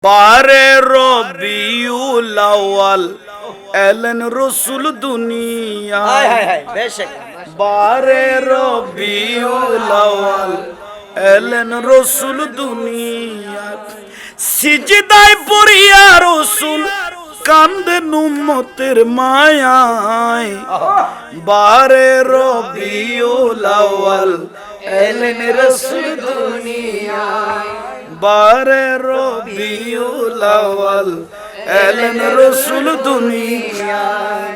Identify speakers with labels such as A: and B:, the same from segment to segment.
A: বারে রবিউল আউয়াল এলেন রসুল দুনিয়া বারে রবিউল আউয়াল এলেন রসুল দুনিয়া সিজদায় পড়িয়া রসুল কান্দেন উম্মতের মায়ায় বারে রবিউল আউয়াল এলেন রসুল দুনিয়ায় বারে রবিউল আউয়াল এলেন রসুল দুনিয়ায়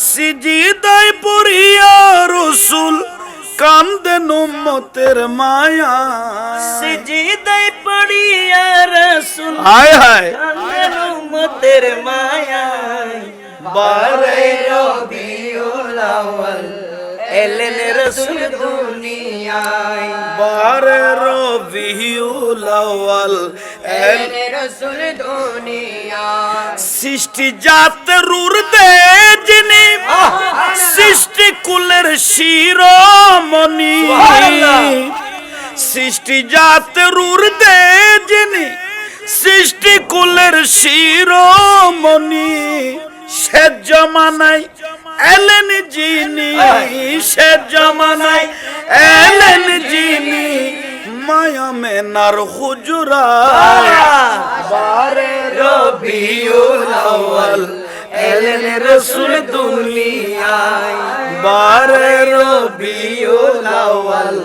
A: সিজদায় পড়িয়া রসুল কান্দেন উম্মতের মায়ায়
B: সিজদায় পড়িয়া রাসূল
A: হায় হায়
B: কান্দেন উম্মতের মায়ায়
A: বারে
B: রবিউল আউয়াল এলেন রাসূল দুনিয়ায়
A: বারে রবিউল আউয়াল
B: এলেন রাসূল দুনিয়ায়
A: সৃষ্টি জাতের উর্দে যিনি সৃষ্টি কুলের শিরোমণি সৃষ্টি জাতের উর্দে যিনি সৃষ্টি কুলের শিরোমণি সে জমানায় এলেন যিনি সে জমানায় এলেন যিনি মায়া মেনার হুজুরায় বারে রবিউল আউয়াল এলেন রসুল দুনিয়ায় বারে রবিউল আউয়াল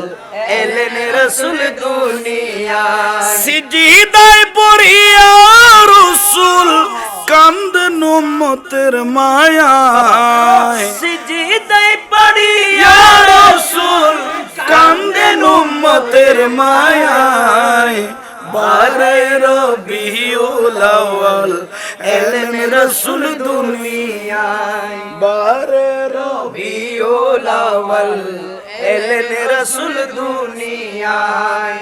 B: এলেন রাসূল দুনিয়ায়
A: সিজদায় পড়িয়া রসুল কান্দেন উম্মতের মায়ায়
B: সিজদায় পড়িয়া
A: রসুল কান্দেন উম্মতের মায়ায় বারে রবিউল আউয়াল এলেন রসুল দুনিয়ায় বারে
B: রবিউল আউয়াল এলেন রাসূল দুনিয়ায়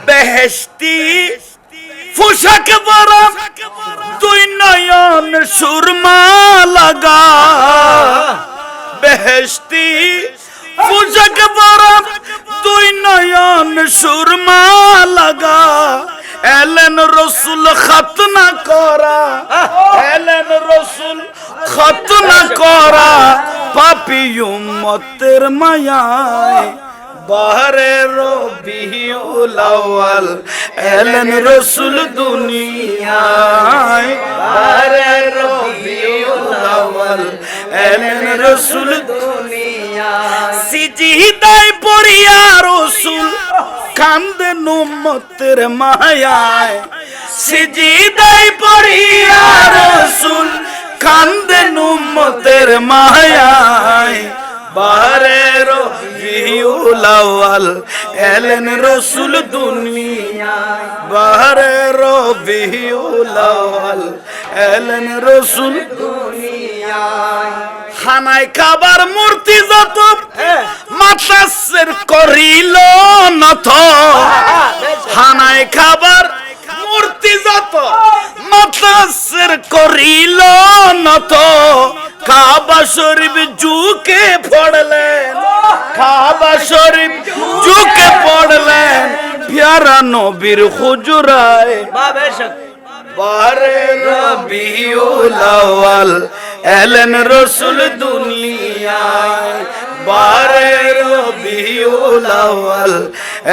A: বেহেশতি পোশাক পরা দুই নয়ন সুরমা লাগা বেহেশতি পোশাক পরা দুই নয়ন সুরমা লাগা এলেন রসুল খতনা করা এলেন রসুল খতনা করা পাপী উম্মতের মায়ায় বারে রবিউল আউয়াল এলেন রসুল দুনিয়ায় বারে রবিউল আউয়াল এলেন রসুল
B: দুনিয়ায়
A: সিজদায় পড়িয়া রসুল কান্দেন উম্মতের মায়ায় সিজদায় পড়িয়া রসুল কান্দেন উম্মতের মায়ায় বারে রবিউল আউয়াল এলেন রসুল দুনিয়ায় বারে রবিউল আউয়াল এলেন রসুল
B: দুনিয়ায়
A: খানায় খাবার মূর্তি যত মাতাসের করিল নত খানায় খাবার মূর্তি যত মাতাসের করিল নত কাবা শরীফ ঝুঁকে পড়লেন কাবা শরীফ ঝুঁকে পড়লেন প্যারা নবীর হুজুরায় বারে রবিউল আউয়াল এলেন রসুল দুনিয়ায় বারে রবিউল আউয়াল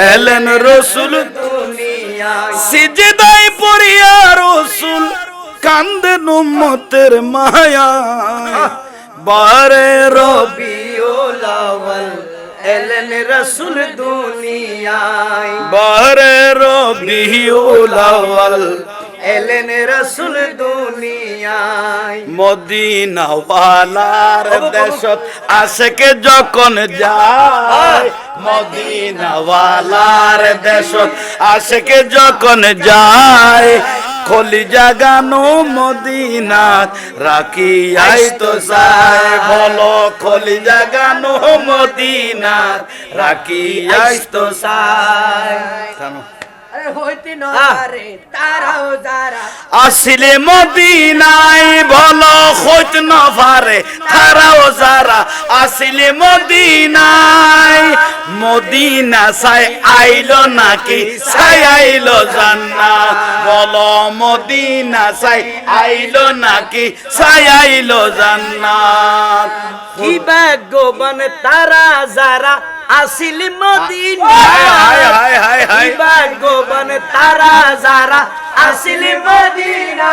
A: এলেন রসুল
B: দুনিয়ায়
A: সিজদায় পড়িয়া রসুল কান্দেন উম্মতের মায়ায় বারে
B: রবিউল আউয়াল এলেন রাসূল দুনিয়ায়
A: বারে রবিউল আউয়াল
B: এলেন রাসূল দুনিয়ায়
A: মদিনা ওয়ালার দেশত আশেকে যখন যায় মদিনা ওয়ালার দেশত আশেকে যখন যায় কলিজা গানো মদিনাত রাখিয়াই তো চায় বলো কলিজা গানো মদিনাত রাখিয়াই তো চায়
B: হইতে নরে তারাও যারা
A: আসিলে মদিনায় বলো খোঁজ না পারে তারাও যারা আসিলে মদিনায় মদিনা সাই আইলো নাকি সাই আইলো জান্নাত বলো মদিনা সাই আইলো নাকি সাই আইলো জান্নাত
B: কি ভাগ্যবান তারা যারা আসিল মদিনা
A: হায় হায় হায় হায়
B: কি ভাগ্যবান তারা যারা আসিল মদিনা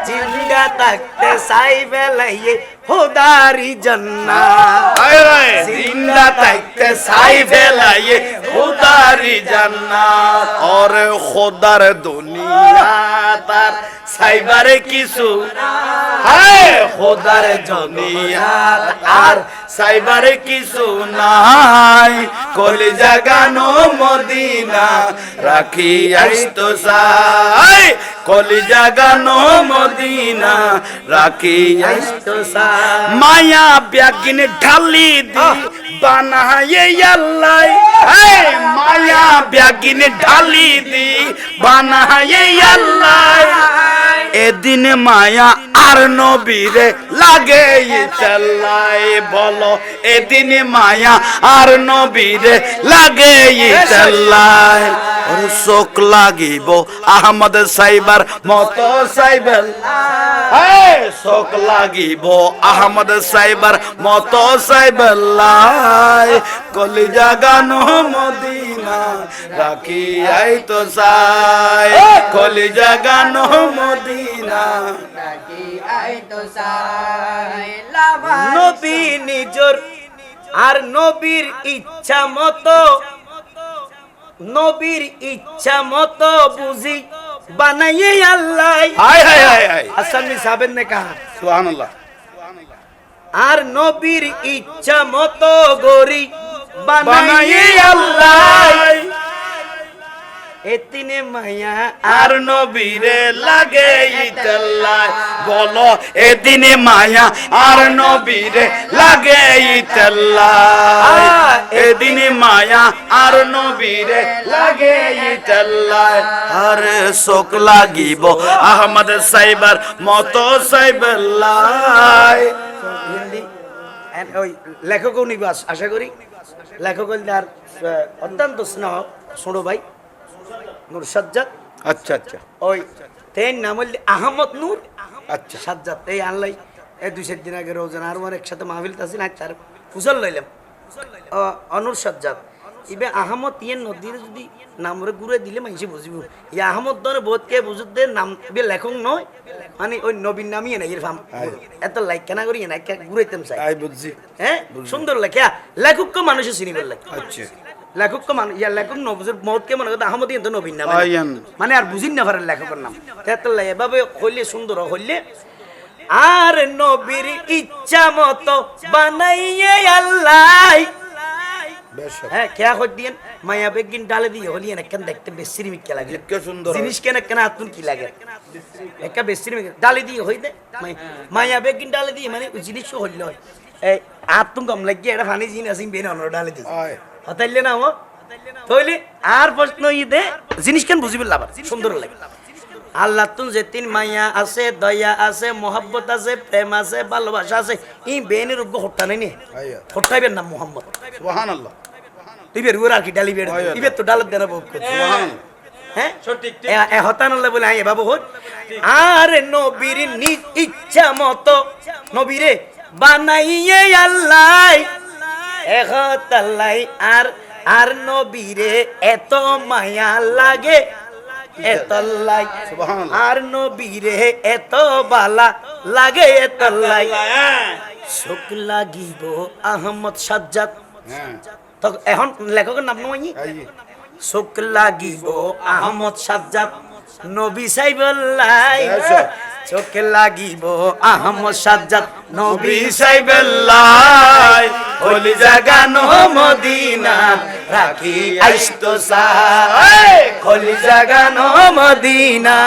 B: জিন্দা থাকতে চাই বেলাইয়ে খোদারি জান্নাত
A: হায় হায় জিন্দা থাকতে চাই ফেলাইয়ে খোদারি জান্নাত ওরে খোদার দুনিয়া তার সাইবারে কিছু হায় খোদার দুনিয়া আর সাইবারে কিছু নাই কলিজা গানো মদিনা রাখি আইতো সাই কলিজা গানো মদিনা রাখি আইতো সাই মায়া ব্যাগিন ঢালি দি বানায়ে আল্লাহ এই মায়া ব্যাগিন ঢালি দি বানায়ে আল্লাহ এদিন মায়া আর নবীরে লাগে চাল্লাই বলো এদিন মায়া আর নবীরে লাগে চাল্লাই চোখ লাগিব আহমদ সাইবার মতো সাইবেল চোখ লাগিব আহমদ সাইবার মতো সাইবেল্লাই কলিজা গানো মদিনা রাখি আইতো সাই কলিজা গানো মদিনা
B: নবী নিজর আর নবীর ইচ্ছা মতো নবীর ইচ্ছা মতো বুঝি বানাইয়ে আল্লাহ
A: হায় হায় হায় হায়
B: হাসান সাহেব ने कहा
A: সুবহানাল্লাহ
B: আর নবীর ইচ্ছা মতো গরি বানাইয়ে
A: বানাইয়ে
B: আল্লাহ
A: আল্লাহ
B: এতিনে মায়া
A: আর নবীরে লাগে ইতাল্লাহ বলো এদিনে মায়া আর নবীরে লাগে ইতাল্লাহ এদিনে মায়া আর নবীরে লাগে ইতাল্লাহ আর শোক লাগিব আহমদ সাইবার মতো সাইবাল্লাহ
B: ওই লেখক নিবাস আশা করি লেখক আর অত্যন্ত স্নেহ ছোট ভাই নূর সাজ্জাদ
A: আচ্ছা আচ্ছা
B: ওই তেন নাম হল আহমদ নূর
A: আচ্ছা
B: সাজ্জাদ এই আনলাই এই 2-4 দিন আগে রোজন আর আমার একসাথে মাহফিল তাছি না তার ফুসল লইলাম অনুর সাজ্জাদ ইবে আহমদ ইয়ে নদীর যদি নামরে ঘুরে দিলে মানুষে বুঝিব ই আহমদ ধরে বহুত কে বুঝুত দে নাম বে লেখক নয় মানে ওই নবীন নামই না এর ফাম এত লাইক কেনা করি না ঘুরাইতাম চাই
A: আই বুঝছি
B: হ্যাঁ সুন্দর লেখা লেখককে মানুষে চিনি বললে
A: আচ্ছা
B: লেখককে মানুষ ইয়া লেখক নবুজের মতকে মনে করতে আহমদ ইয়ে তো নবীন নাম
A: আয়ান
B: মানে আর বুঝিন না পারে লেখকের নাম এত এভাবে হইলে সুন্দর হইলে আর নবীর ইচ্ছা মতো বানাইয়ে আল্লাহ হ্যাঁ খেয়া হই দিয়েন মায়া বেগিন ডালে দিয়ে হলি একখান দেখতে বেশির মিক্কা লাগে
A: কি সুন্দর
B: জিনিস কেন কেন আতুন কি লাগে একটা বেশির ডালে দিয়ে হই দে মায়া বেগিন ডালে দিয়ে মানে জিনিস হইল এই আতুন কম লাগিয়ে এটা ফানি জিনিস আসিন বেন অন্য ডালে দিয়ে হতাইলে না ও তইলে আর প্রশ্ন দে জিনিস কেন বুঝিবে লাভ সুন্দর লাগে আল্লাহ তুন যেতিন মায়া আছে দয়া আছে মোহাব্বত আছে প্রেম আছে ভালোবাসা আছে ই বেনের উগ্র হট্টা নাই নি হট্টাইবেন নাম মোহাম্মদ
A: সুবহানাল্লাহ
B: ইবের উর আর কি ডালি বের ইবের তো ডালত দেনা বহুত
A: সুবহানাল্লাহ
B: হ্যাঁ সঠিক এ হতানল্লাহ বলে আই বাবু হত আর নবীর নিজ ইচ্ছা মতো নবীরে বানাইয়ে আল্লাহ এহতাল্লাই আর নবীরে এত মায়া লাগে এতল্লাই আর নবীরে এত বালা লাগে এতল্লাই শোক লাগিব আহমদ সাজ্জাদ তো এখন লেখকের নাম নয় শোক লাগিব আহমদ সাজ্জাদ নবী সাইবল্লাই চোখ লাগিব আহমদ সাজ্জাদ নবী
A: বিসাইবেল্লাহ কলিজা গানো মদিনা রাখি আইsto সাই
B: কলিজা গানো মদিনা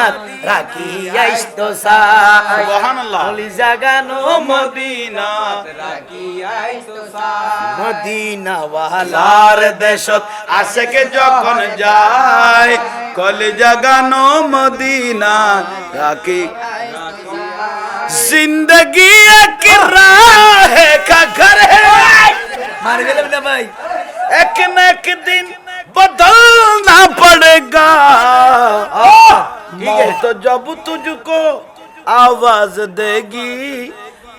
B: রাখি আইsto সাই
A: সুবহানাল্লাহ
B: কলিজা গানো
A: মদিনা
B: মদিনা ওয়ালা
A: লার দেশত আশেকে যখন যায় কলিজা গানো মদিনা রাখি जिंदगी एक राह का घर है
B: मार गए ना भाई
A: एक न एक दिन बदलना पड़ेगा मौत जब तुझको आवाज देगी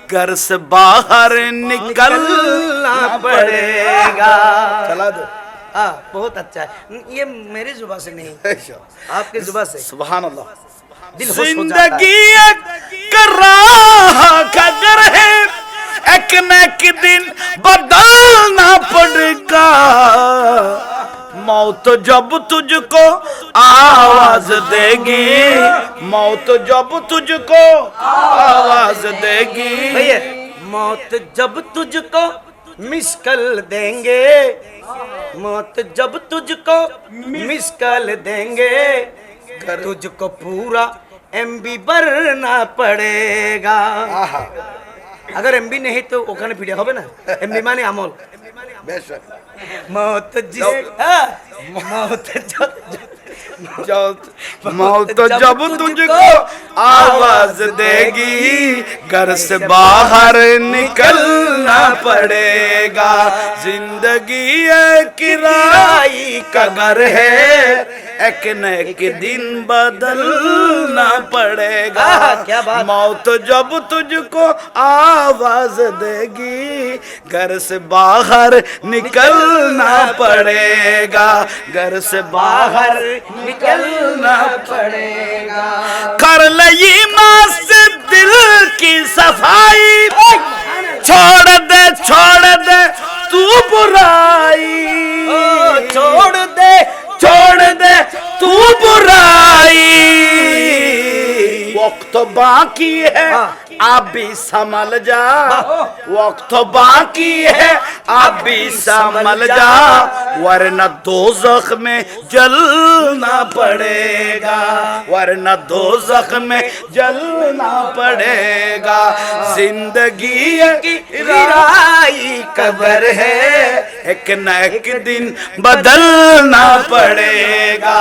A: घर से बाहर निकलना पड़ेगा चला दो
B: हाँ बहुत अच्छा है ये मेरी जुबान से नहीं आपके जुबान से
A: सुभान अल्लाह
B: दिल खुश हो जाता है
A: जिंदगी एक राह का घर है एक न एक दिन बदलना पड़ेगा मौत जब तुझको आवाज देगी मौत जब तुझको आवाज देगी
B: भैया मौत जब तुझको मिस कल देंगे मौत जब तुझको मिस कल देंगे तुझको पूरा एमबी भरना पड़ेगा अगर एमबी नहीं तो ओखाने पीड़े होबे ना एमबी माने আমল
A: बेशक
B: मौत जिस
A: मौत जब तुझको आवाज देगी घर से बाहर निकलना पड़ेगा जिंदगी एक किराए का घर है एक न एक दिन बदलना पड़ेगा
B: क्या बात
A: मौत जब तुझको आवाज देगी घर से बाहर निकलना पड़ेगा घर से बाहर निकलना पड़ेगा कर ले ईमान से दिल की सफाई छोड़ दे तू बुराई छोड़ दे तू बुराई वक्त बाकी है आप भी संभल जा वक्त बाकी है आप भी संभल जा वरना दोज़ख में जलना पड़ेगा वरना दोज़ख में जलना पड़ेगा जिंदगी की किराए कब्र है एक न एक दिन बदलना पड़ेगा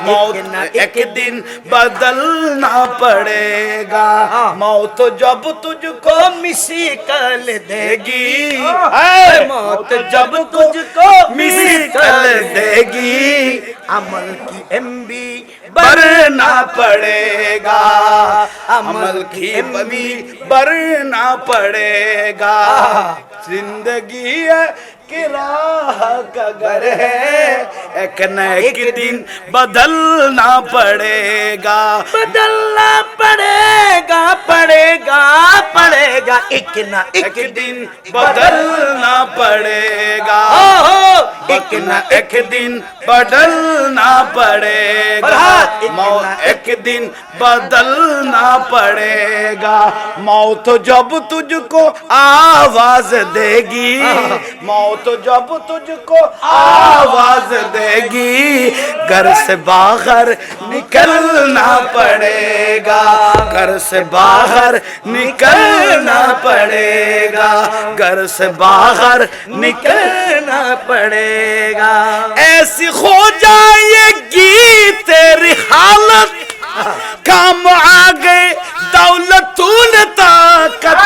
A: मौत एक दिन बदलना पड़ेगा मौत जब तुझको मिसी कल देगी मौत जब तुझको मिसी कल देगी
B: अमल की एमबी
A: भरना पड़ेगा अमल की एमबी भरना पड़ेगा जिंदगी है किराह का घर है एक न एक दिन बदलना पड़ेगा
B: पड़ेगा एक ना
A: एक दिन बदलना पड़ेगा एक न एक दिन बदलना पड़ेगा एक दिन बदलना पड़ेगा मौत जब तुझको आवाज देगी मौत जब तुझको आवाज देगी घर से बाहर निकलना पड़ेगा घर से बाहर निकलना पड़ेगा घर से बाहर निकलना पड़ेगा ऐसी हो जाएगी तेरी हालत काम आ गए दौलतून ताकत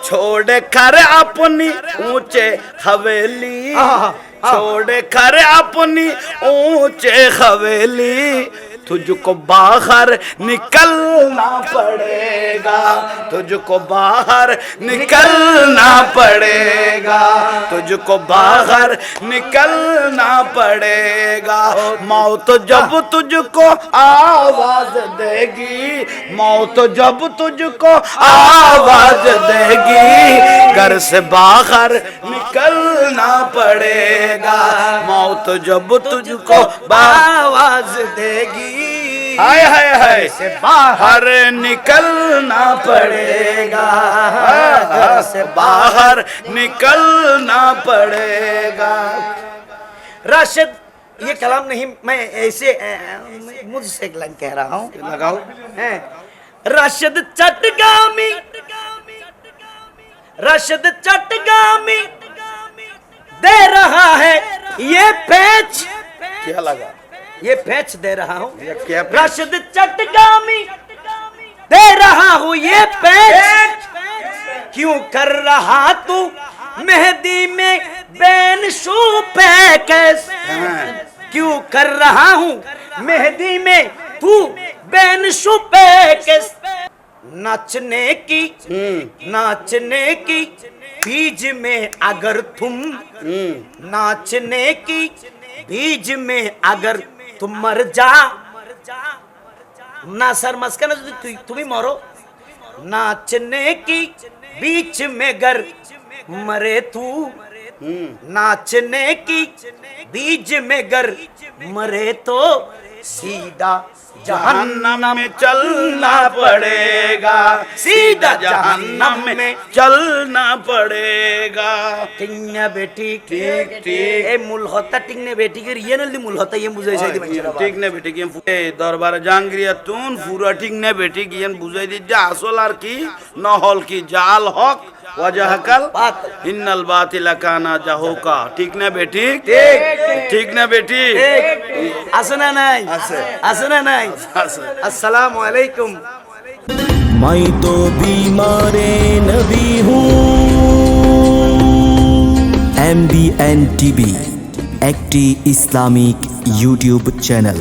A: छोड़ कर अपनी ऊंचे हवेली छोड़ कर अपनी ऊंचे हवेली तुझको बाहर निकलना पड़ेगा तुझको बाहर निकलना पड़ेगा तुझको बाहर निकलना पड़ेगा मौत जब तुझको आवाज देगी मौत जब तुझको आवाज देगी घर से बाहर निकलना पड़ेगा मौत जब तुझको
B: आवाज देगी
A: हाय हाय हाय
B: से बाहर
A: बाहर निकलना पड़ेगा,
B: घर से
A: बाहर निकलना पड़ेगा।
B: राशिद, ये कलाम नहीं, मैं ऐसे मुझसे एक लाइन कह रहा हूँ,
A: लगाओ।
B: राशिद चटगामी, राशिद चटगामी दे रहा है ये पैच,
A: क्या लगा?
B: ये पैच दे रहा हूँ।
A: ये क्या पैच?
B: राशिद चटगामी दे रहा हूँ ये पैच, क्यों कर रहा तू मेहंदी में बेनशू पैकेस, क्यों कर रहा हूँ मेहंदी में तू बेनशु पैकेस। नाचने की बीज में अगर तुम, नाचने की बीज में अगर तुम मर जा, ना सर मस्का ना तुम्ही मरो, नाचने की बीच में गर मरे तू, नाचने की बीज में गर मरे तो सीधा
A: जहन्नम में चलना पड़ेगा, सीधा जहन्नम में चलना पड़ेगा।
B: टिंगने बेटी
A: ठीक ठीक
B: ए मूल होता टिंगने बेटी के रियल ली मूल होता ये मुझे ऐसे
A: ঠিক নে বেটি কি দরবার জাঙ্গিয়া তুন পুরা ঠিক নে বেটি গিয়েন বুঝাই দি যে আসল আর কি নহল কি জাল হক ওয়াজাহাকাল
B: বাতিল।
A: ইন্নাল বাতিলা কানা জাহুকা। ঠিক না বেটি?
B: ঠিক
A: ঠিক না বেটি?
B: আসনা নাই
A: আছে।
B: আসনা নাই।
A: আছে।
B: अस्सलामु अलैकुम।
C: मैं तो बीमारे नबी हूँ। MBN TV একটি ইসলামিক ইউটিউব চ্যানেল।